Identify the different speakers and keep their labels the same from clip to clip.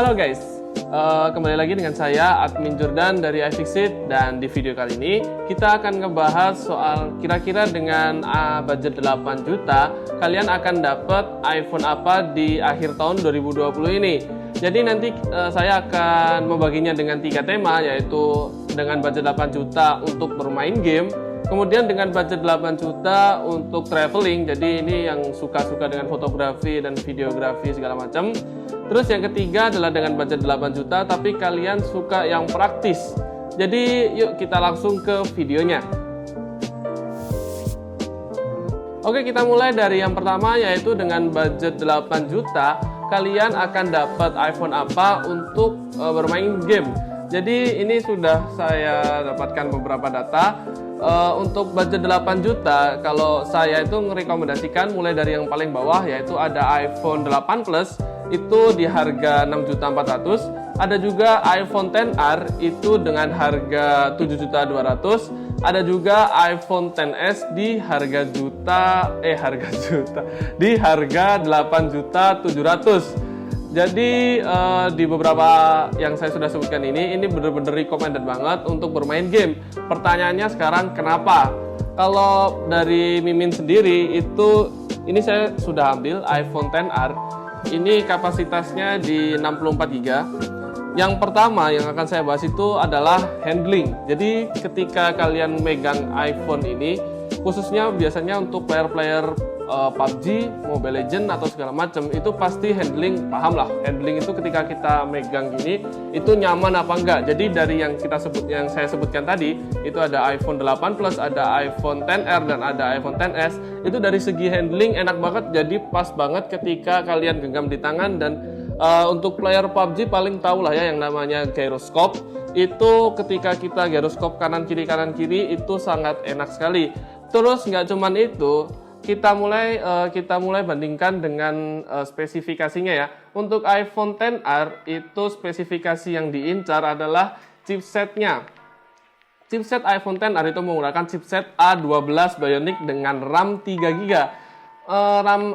Speaker 1: Halo guys, kembali lagi dengan saya Admin Jordan dari iFixit, dan di video kali ini kita akan ngebahas soal kira-kira dengan budget 8 juta kalian akan dapat iPhone apa di akhir tahun 2020 ini. Jadi nanti saya akan membaginya dengan 3 tema, yaitu dengan budget 8 juta untuk bermain game, kemudian dengan budget 8 juta untuk traveling, jadi ini yang suka-suka dengan fotografi dan videografi segala macam. Terus yang ketiga adalah dengan budget 8 juta tapi kalian suka yang praktis. Jadi yuk kita langsung ke videonya. Oke, kita mulai dari yang pertama, yaitu dengan budget 8 juta kalian akan dapat iPhone apa untuk bermain game. Jadi ini sudah saya dapatkan beberapa data. Untuk budget 8 juta, kalau saya itu merekomendasikan mulai dari yang paling bawah, yaitu ada iPhone 8 Plus itu di harga 6.400.000. Ada juga iPhone XR itu dengan harga 7.200.000. Ada juga iPhone XS di harga di harga 8.700.000. Jadi di beberapa yang saya sudah sebutkan ini benar-benar recommended banget untuk bermain game. Pertanyaannya sekarang kenapa? Kalau dari Mimin sendiri ini saya sudah ambil iPhone XR. Ini kapasitasnya di 64 GB. Yang pertama yang akan saya bahas itu adalah handling. Jadi ketika kalian megang iPhone ini, khususnya biasanya untuk player-player PUBG, Mobile Legends atau segala macam, itu pasti handling, paham lah. Handling itu ketika kita megang gini, itu nyaman apa enggak. Jadi dari yang saya sebutkan tadi, itu ada iPhone 8 Plus, ada iPhone XR dan ada iPhone XS. Itu dari segi handling enak banget, jadi pas banget ketika kalian genggam di tangan. Dan untuk player PUBG paling tahu lah ya yang namanya gyroscope. Itu ketika kita gyroscope kanan kiri itu sangat enak sekali. Terus nggak cuman itu, kita mulai bandingkan dengan spesifikasinya ya. Untuk iPhone XR itu spesifikasi yang diincar adalah chipsetnya. Chipset iPhone XR itu menggunakan chipset A12 Bionic dengan RAM 3 GB.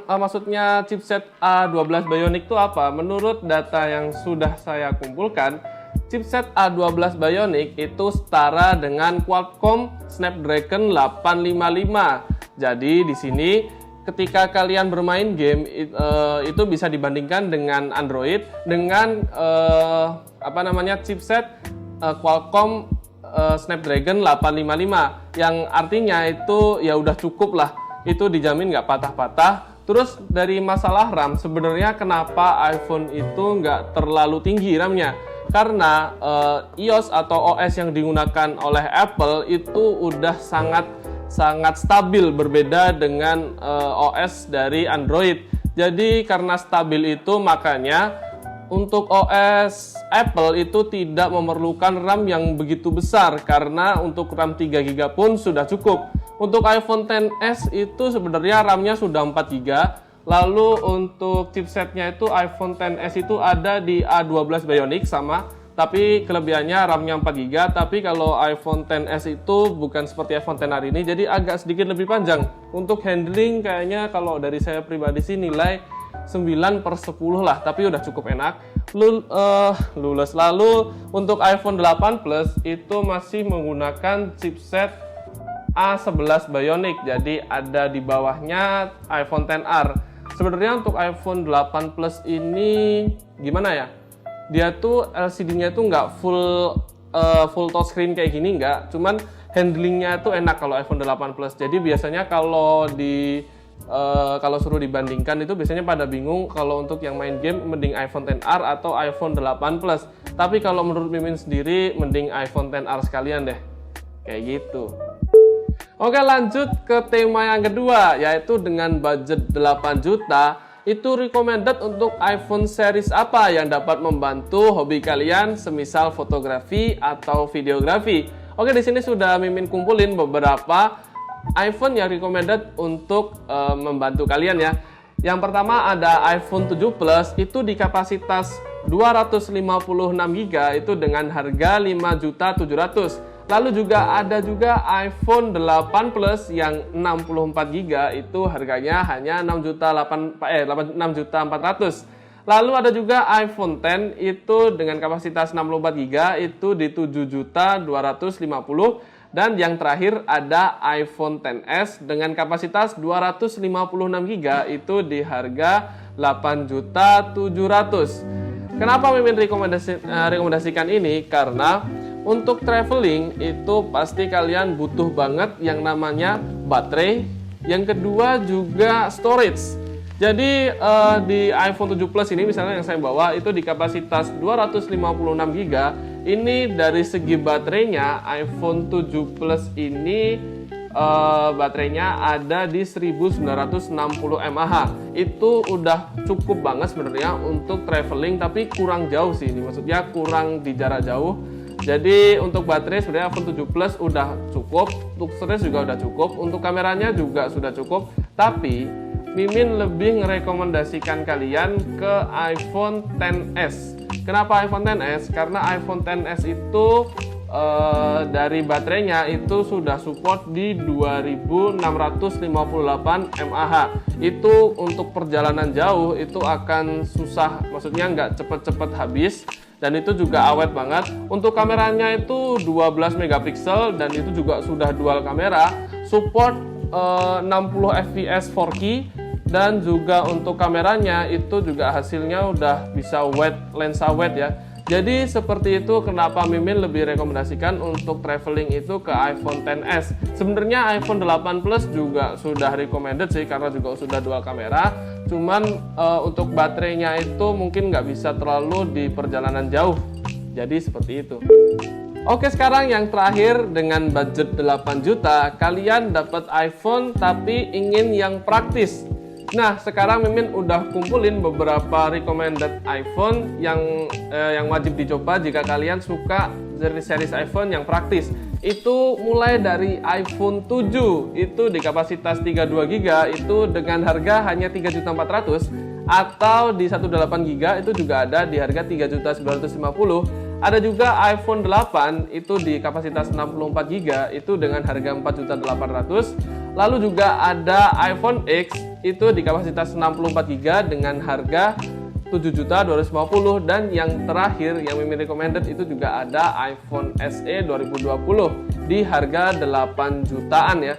Speaker 1: Maksudnya chipset A12 Bionic itu apa? Menurut data yang sudah saya kumpulkan, chipset A12 Bionic itu setara dengan Qualcomm Snapdragon 855. Jadi di sini ketika kalian bermain game itu bisa dibandingkan dengan Android dengan chipset Qualcomm Snapdragon 855, yang artinya itu ya udah cukup lah, itu dijamin nggak patah-patah. Terus dari masalah RAM, sebenarnya kenapa iPhone itu nggak terlalu tinggi RAM-nya? Karena iOS atau OS yang digunakan oleh Apple itu udah sangat stabil, berbeda dengan OS dari Android. Jadi karena stabil itu, makanya untuk OS Apple itu tidak memerlukan RAM yang begitu besar, karena untuk RAM 3 GB pun sudah cukup. Untuk iPhone XS itu sebenarnya RAM-nya sudah 4 GB. Lalu untuk chipsetnya itu iPhone XS itu ada di A12 Bionic sama, tapi kelebihannya RAM-nya 4 GB. Tapi kalau iPhone XS itu bukan seperti iPhone XR ini, jadi agak sedikit lebih panjang. Untuk handling kayaknya kalau dari saya pribadi sih nilai 9/10 lah, tapi udah cukup enak. Lulus. Lalu untuk iPhone 8 Plus itu masih menggunakan chipset A11 Bionic, jadi ada di bawahnya iPhone XR. Sebenarnya untuk iPhone 8 Plus ini gimana ya? Dia tuh LCD-nya tuh nggak full touchscreen kayak gini, nggak. Cuman handlingnya tuh enak kalau iPhone 8 Plus. Jadi biasanya kalau suruh dibandingkan itu biasanya pada bingung kalau untuk yang main game mending iPhone XR atau iPhone 8 Plus. Tapi kalau menurut Mimin sendiri mending iPhone XR sekalian deh. Kayak gitu. Oke, lanjut ke tema yang kedua, yaitu dengan budget 8 juta. Itu recommended untuk iPhone series apa yang dapat membantu hobi kalian, semisal fotografi atau videografi. Oke, di sini sudah Mimin kumpulin beberapa iPhone yang recommended untuk membantu kalian ya. Yang pertama ada iPhone 7 Plus, itu di kapasitas 256 GB itu dengan harga 5.700.000. Lalu juga ada iPhone 8 Plus yang 64 GB itu harganya hanya 6.400.000. Lalu ada juga iPhone X itu dengan kapasitas 64 GB itu di 7.250.000, dan yang terakhir ada iPhone XS dengan kapasitas 256 GB itu di harga 8.700.000. Kenapa Mimin rekomendasikan ini? Karena untuk traveling itu pasti kalian butuh banget yang namanya baterai, yang kedua juga storage. Jadi di iPhone 7 Plus ini misalnya yang saya bawa itu di kapasitas 256 GB. Ini dari segi baterainya iPhone 7 Plus ini baterainya ada di 1960 mAh. Itu udah cukup banget sebenarnya untuk traveling, tapi kurang jauh sih ini. Maksudnya kurang di jarak jauh. Jadi untuk baterai sebenarnya iPhone 7 Plus udah cukup, untuk storage juga udah cukup, untuk kameranya juga sudah cukup. Tapi Mimin lebih merekomendasikan kalian ke iPhone XS. Kenapa iPhone XS? Karena iPhone XS itu dari baterainya itu sudah support di 2658 mAh. Itu untuk perjalanan jauh itu akan susah, maksudnya nggak cepet-cepet habis. Dan itu juga awet banget. Untuk kameranya itu 12 megapiksel dan itu juga sudah dual kamera, support 60 fps 4K, dan juga untuk kameranya itu juga hasilnya udah bisa lensa wide ya. Jadi seperti itu kenapa Mimin lebih rekomendasikan untuk traveling itu ke iPhone XS. Sebenarnya iPhone 8 Plus juga sudah recommended sih karena juga sudah dual kamera. Cuman untuk baterainya itu mungkin nggak bisa terlalu di perjalanan jauh. Jadi seperti itu. Oke, sekarang yang terakhir dengan budget 8 juta, kalian dapat iPhone tapi ingin yang praktis. Nah, sekarang Mimin udah kumpulin beberapa recommended iPhone yang wajib dicoba jika kalian suka dari series iPhone yang praktis. Itu mulai dari iPhone 7 itu di kapasitas 32 GB itu dengan harga hanya 3.400.000, atau di 18 GB itu juga ada di harga 3.950.000. Ada juga iPhone 8 itu di kapasitas 64 GB itu dengan harga 4.800.000. Lalu juga ada iPhone X itu di kapasitas 64 GB dengan harga 7.250.000, dan yang terakhir yang Mimin recommended itu juga ada iPhone SE 2020 di harga 8 jutaan ya.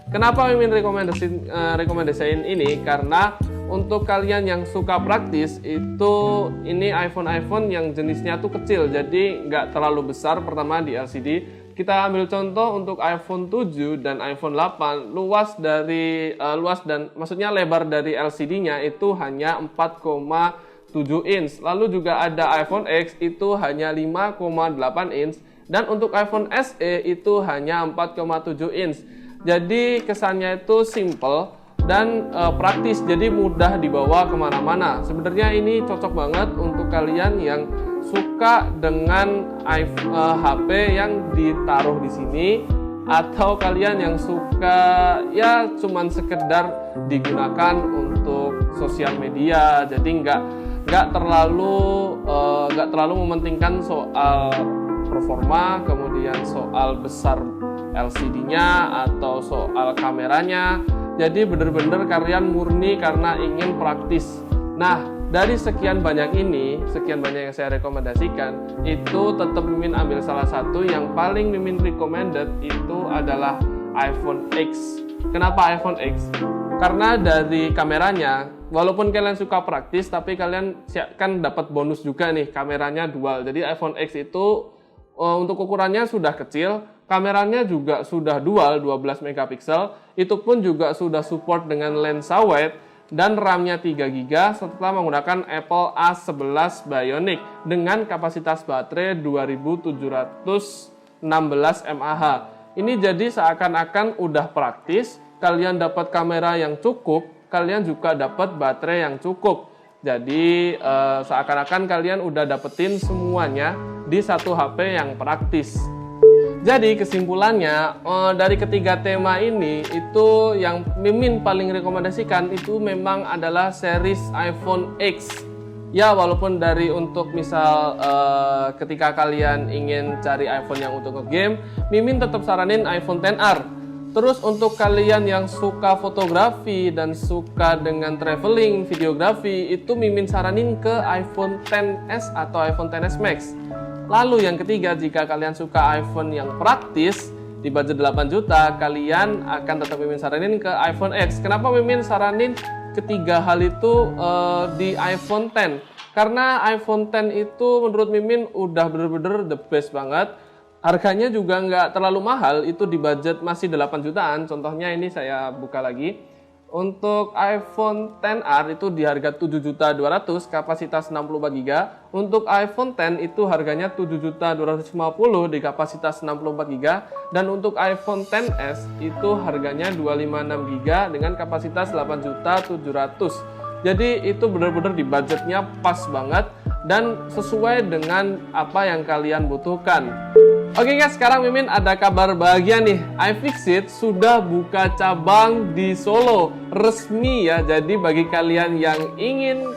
Speaker 1: Kenapa Mimin rekomendasiin ini? Karena untuk kalian yang suka praktis itu ini iPhone yang jenisnya tuh kecil, jadi nggak terlalu besar. Pertama di LCD. Kita ambil contoh untuk iPhone 7 dan iPhone 8, luas dan maksudnya lebar dari LCD-nya itu hanya 4,7 inch. Lalu juga ada iPhone X itu hanya 5,8 inch, dan untuk iPhone SE itu hanya 4,7 inch. Jadi kesannya itu simple dan praktis, jadi mudah dibawa kemana-mana. Sebenarnya ini cocok banget untuk kalian yang suka dengan HP yang ditaruh di sini, atau kalian yang suka ya cuman sekedar digunakan untuk sosial media. Jadi nggak terlalu mementingkan soal performa, kemudian soal besar LCD-nya atau soal kameranya. Jadi bener-bener kalian murni karena ingin praktis. Nah, dari sekian banyak yang saya rekomendasikan, itu tetap Mimin ambil salah satu yang paling Mimin recommended itu adalah iPhone X. Kenapa iPhone X? Karena dari kameranya, walaupun kalian suka praktis, tapi kalian kan dapat bonus juga nih, kameranya dual. Jadi iPhone X itu untuk ukurannya sudah kecil, kameranya juga sudah dual 12 megapiksel, itu pun juga sudah support dengan lensa wide, dan RAM-nya 3 GB serta menggunakan Apple A11 Bionic dengan kapasitas baterai 2716 mAh. Ini jadi seakan-akan udah praktis, kalian dapat kamera yang cukup, kalian juga dapat baterai yang cukup. Jadi seakan-akan kalian udah dapetin semuanya di satu HP yang praktis. Jadi kesimpulannya dari ketiga tema ini itu yang Mimin paling rekomendasikan itu memang adalah series iPhone X. Ya, walaupun dari untuk misal ketika kalian ingin cari iPhone yang untuk nge-game, Mimin tetap saranin iPhone XR. Terus untuk kalian yang suka fotografi dan suka dengan traveling, videografi, itu Mimin saranin ke iPhone XS atau iPhone XS Max. Lalu yang ketiga, jika kalian suka iPhone yang praktis, di budget 8 juta, kalian akan tetap Mimin saranin ke iPhone X. Kenapa Mimin saranin ketiga hal itu di iPhone X? Karena iPhone X itu menurut Mimin udah bener-bener the best banget. Harganya juga nggak terlalu mahal, itu di budget masih 8 jutaan. Contohnya ini saya buka lagi. Untuk iPhone XR itu di harga 7.200.000, kapasitas 64GB. Untuk iPhone X itu harganya 7.250.000 di kapasitas 64GB. Dan untuk iPhone XS itu harganya 256GB dengan kapasitas 8.700.000. Jadi itu benar-benar di budgetnya pas banget dan sesuai dengan apa yang kalian butuhkan. Oke guys, sekarang Mimin ada kabar bahagia nih. iFixit sudah buka cabang di Solo resmi ya. Jadi bagi kalian yang ingin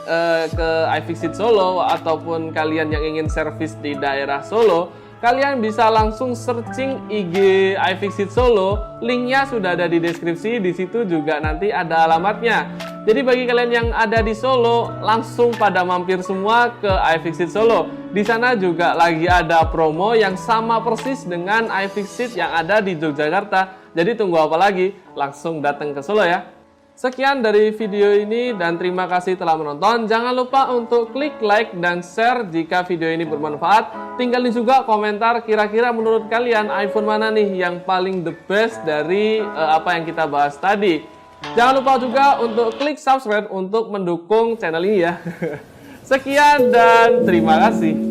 Speaker 1: ke iFixit Solo ataupun kalian yang ingin servis di daerah Solo, kalian bisa langsung searching IG iFixit Solo. Linknya sudah ada di deskripsi. Di situ juga nanti ada alamatnya. Jadi bagi kalian yang ada di Solo, langsung pada mampir semua ke iFixit Solo. Di sana juga lagi ada promo yang sama persis dengan iFixit yang ada di Yogyakarta. Jadi tunggu apa lagi? Langsung datang ke Solo ya. Sekian dari video ini dan terima kasih telah menonton. Jangan lupa untuk klik like dan share jika video ini bermanfaat. Tinggalin juga komentar kira-kira menurut kalian iPhone mana nih yang paling the best dari apa yang kita bahas tadi. Jangan lupa juga untuk klik subscribe untuk mendukung channel ini ya. Sekian dan terima kasih.